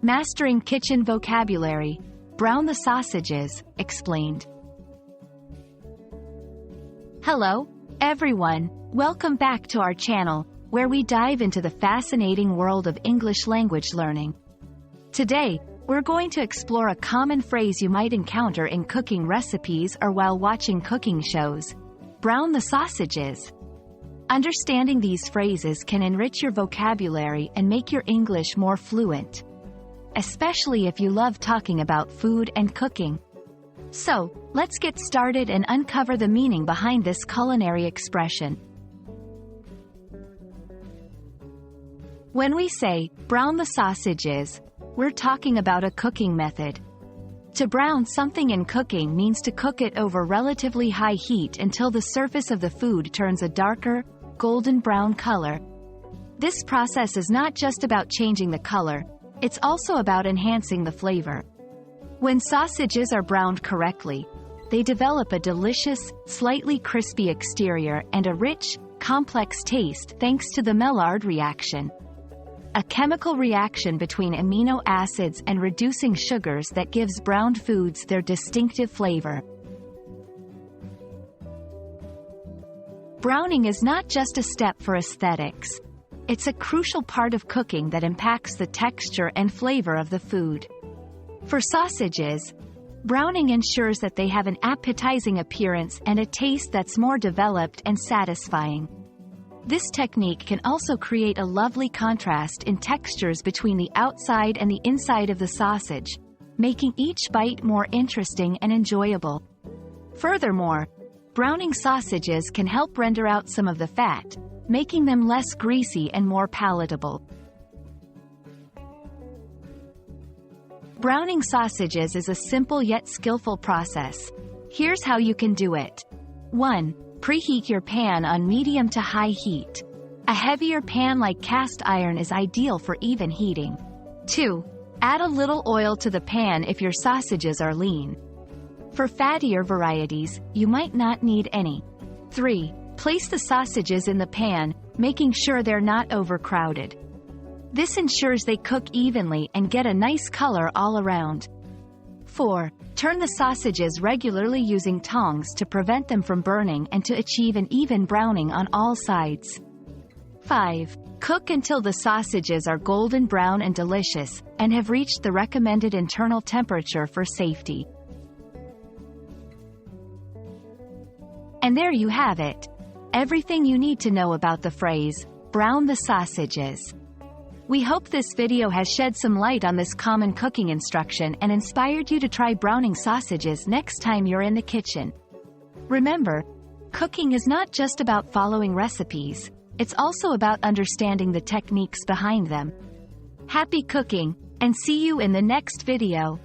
Mastering kitchen vocabulary. Brown the sausages, explained. Hello, everyone. Welcome back to our channel, where we dive into the fascinating world of English language learning. Today, we're going to explore a common phrase you might encounter in cooking recipes or while watching cooking shows. Brown the sausages. Understanding these phrases can enrich your vocabulary and make your English more fluent, especially if you love talking about food and cooking. So, let's get started and uncover the meaning behind this culinary expression. When we say, brown the sausages, we're talking about a cooking method. To brown something in cooking means to cook it over relatively high heat until the surface of the food turns a darker, golden brown color. This process is not just about changing the color, it's also about enhancing the flavor. When sausages are browned correctly, they develop a delicious, slightly crispy exterior and a rich, complex taste thanks to the Maillard reaction, a chemical reaction between amino acids and reducing sugars that gives browned foods their distinctive flavor. Browning is not just a step for aesthetics. It's a crucial part of cooking that impacts the texture and flavor of the food. For sausages, browning ensures that they have an appetizing appearance and a taste that's more developed and satisfying. This technique can also create a lovely contrast in textures between the outside and the inside of the sausage, making each bite more interesting and enjoyable. Furthermore, browning sausages can help render out some of the fat, making them less greasy and more palatable. Browning sausages is a simple yet skillful process. Here's how you can do it. 1. Preheat your pan on medium to high heat. A heavier pan like cast iron is ideal for even heating. 2. Add a little oil to the pan if your sausages are lean. For fattier varieties, you might not need any. 3. Place the sausages in the pan, making sure they're not overcrowded. This ensures they cook evenly and get a nice color all around. 4. Turn the sausages regularly using tongs to prevent them from burning and to achieve an even browning on all sides. 5. Cook until the sausages are golden brown and delicious, and have reached the recommended internal temperature for safety. And there you have it. Everything you need to know about the phrase, brown the sausages. We hope this video has shed some light on this common cooking instruction and inspired you to try browning sausages next time you're in the kitchen. Remember, cooking is not just about following recipes, it's also about understanding the techniques behind them. Happy cooking, and see you in the next video.